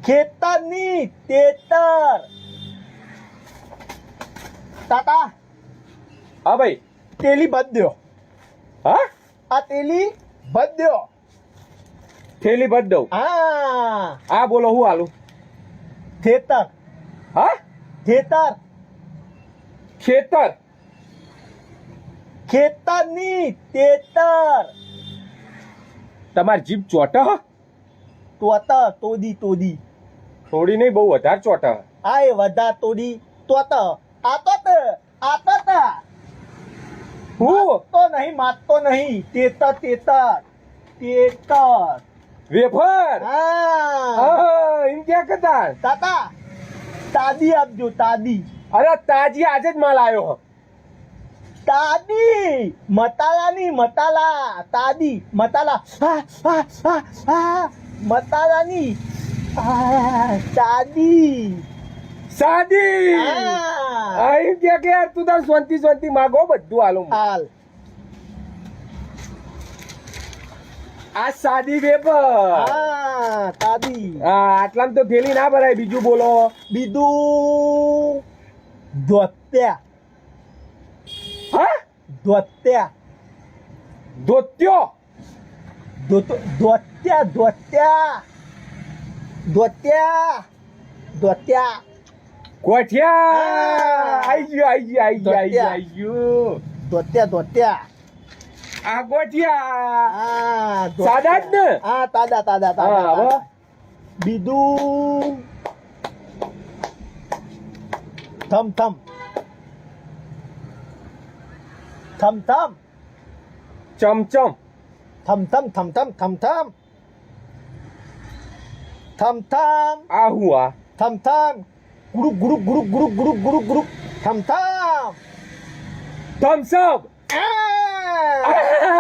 ખેતરની તેતર. તાતા હા ભાઈ. તેલી બદ્યો. હા આ તેલી બદ્યો. થેલી ભર દઉં. હા હા બોલો હું હાલું. ખેતર. હા ખેતર. ખેતર. ખેતરની તેતર. તમારી જીભ ચોટ હ તોદી તોદી. થોડી નહીં બહુ વધારે ચોટ હ. આ એ વધા તોડી તોત. આ તો હું તો નહીં માતતો નહીં. તેતર તેતર તેતર. વેફર. હા હા એમ ક્યાં કરતા. તાતા તાદી આપજો તાદી. અરે તાજી આજે જ માલ આવ્યો હ. તાદી મતાલાની મતાલા. તાદી મતાલા. મતાલાની તાદી. સાદી. હા એમ કે યાર તું તાર શાંતિ માગો બધું હાલું. હાલ આ સાદી વેફર. હા તાદી. હા આટલામાં તો થેલી ના ભરાય. બીજું બોલો. બીજું ધોત્યા. હા ધોત્યા. ધોત્યો. ધોત્યા ધોત્યા ધોત્યા ધોત્યા. કોઠિયા. હા. આઈ ગયું. ધોત્યા ધોત્યા. આ કોઠિયા. હા સાદા જ ને? હા તાદા તાદા હા, હવે? તાદા. બીજું થમ થમ. થમ થમ ચમચમ. થમ થમ થમ થમ થમ થમ થમ થમ આ હું આ થમ થમ. ગુરુક ગુરુક ગુરુક ગુરુક ગુરુક ગુરુક ગુરુક. થમ થમ. થમ્સઅપ. આ!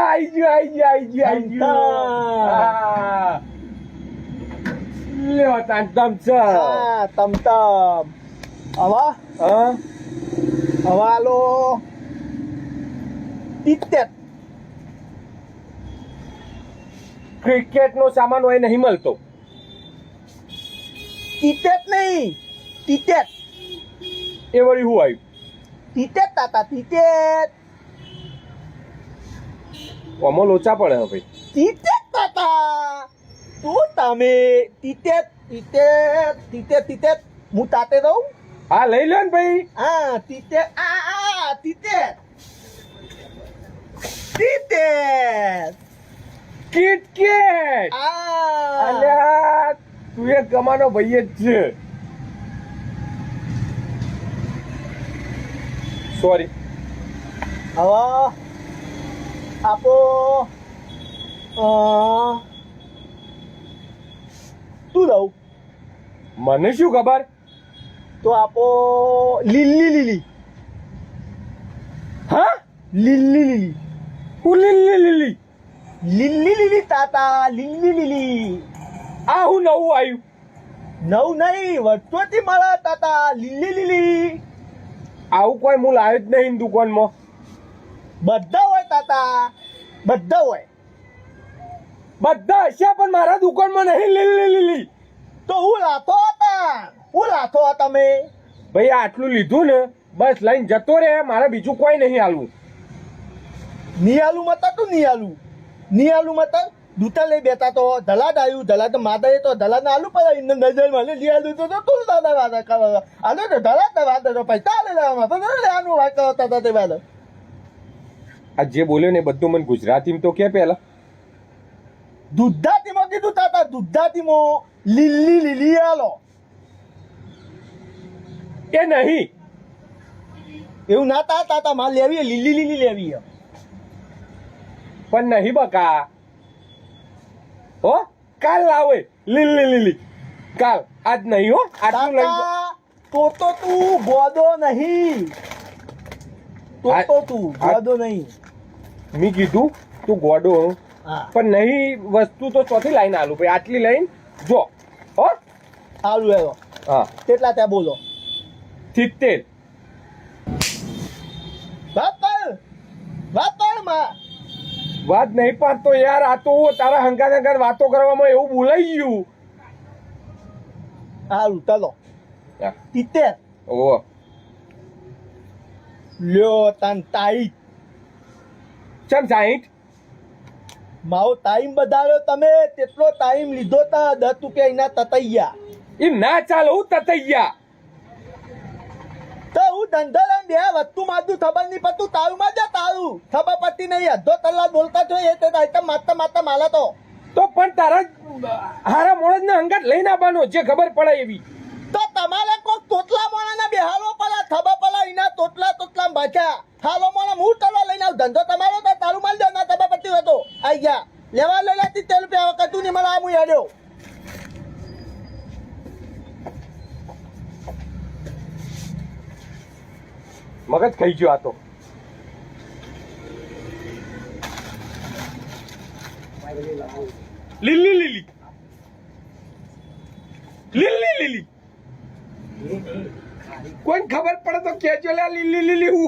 આઈ ગયું. થમ્સઅપ. હા. લ્યો તાન થમ્સઅપ. હા તમ તમ. હવે હા હવાલો ટીટેટ. ક્રિકેટ નો સામાન હોય નહીં મળતો. ટીટેટ નહીં ટીટેટ. એ વળી હું આવ્યું. ટીટેટ તાતા ટીટેટ. આમાં લોચા પડે હે ભાઈ. ટીટેટ તાતા. તું તમે ટીટેટ ટીટેટ ટીટેટ ટીટેટ. હું તાતે દઉં. હા લઈ લો ને ભાઈ. હા ટીટેટ. આ ટીટેટ ટીટેટ. કિટકેટ. આ અલ્યા તું એક કમાનો ભાઈ જ છે. સોરી. હવે આપો તું દઉં મને શું ખબર. તો આપો લીલી લીલી. હા લીલી લીલી હું લીલી લીલી. લીલી લીલી તાતા લીલી લીલી. આ હું નવું આવ્યું. નવ નહીં વર્ષોથી મળે તાતા લીલી લીલી. આવું કોઈ હું લાવ્યો જ નહીં દુકાનમાં. બધા હોય તાતા બધા હોય. બધા હશે પણ મારા દુકાનમાં નહીં લીલી લીલી. તો હું લાથો તમે. ભાઈ આટલું લીધું ને બસ લઈને જતો રે. મારે બીજું કોઈ નહીં હાલવું. નિયાલું મત તું નિયાલું મત દૂતા લઈ બેઠા તો ધલાદ આવ્યું. ધલાદ માદા તો ધલાદ આલુ પડે ઇન્દન નજર મને લીધું તો તું દાદા વાદા કરવા આલો તો ધલાદ વાદા તો પૈસા લઈ લેવામાં તો લેવાનું વાત કરતા હતા તે વાદા. આ જે બોલ્યો ને એ બધું મને ગુજરાતીમાં તો કે પહેલા. દુધાતીમાં કીધું તાતા દુધાતીમાં લીલી લીલી આલો. એ નહીં. એવું ના તાતા માલ લેવી લીલી લીલી લેવી. પણ નહીં બકા. હો કાલ લાવે લીલી લીલી. કાલ આજ નહીં. હો આટલું લઈ તાતા તો તું ગોદો નહીં. તો તું ગોદો નહીં. મેં કીધું તું ગોડો હા પણ નહીં. વસ્તુ તો ચોથી લાઈન આલું ભાઈ. આટલી લાઈન જો. હો આલુ એવો હા કેટલા ત્યાં બોલો. 70. વાત માં વાત નહીં પાડતો યાર. આ તો તારા હંગાત વાતો કરવામાં એવું બોલાઈ ગયું. હારું ચાલો હા. 70 ઓહો લ્યો તાન ટાઈટ ચમ 60 મારો ટાઈમ બધાડ્યો તમે તેટલો ટાઈમ લીધો તા 10 રૂપિયા એના તતૈયા એ ના ચાલે હું તતૈયા તો હું ધંધો લઈને બે વસ્તુ મારું ખબર નહીં પડતું તારું માં જા તારું ખબર પડતી નહીં અડધો કલાક બોલતા છો એ તો આઈટમ મારતા મારતા માલા તો પણ તારા હારા મોણસ ને અંગાત લઈને આવવાનો જે ખબર પડે એવી તો તમારે કોઈ તોતલા મોણાના બેહાલો પલા ખબર પલા એના તોતલા બાચા હાલો મોણા હું કરવા લઈને આવું ધંધો તમારો તો તારું માલ જાવ ના ખબર પડતી હતો આઈ ગયા લેવા લઈ લેતી 13 રૂપિયા વખત તું ને મને આ હું હેડ્યો મગજ ખાઈ ગયો આ તો લીલી લીલી લીલી લીલી કોઈને ખબર પડે તો કેજો લે લીલી લીલી હું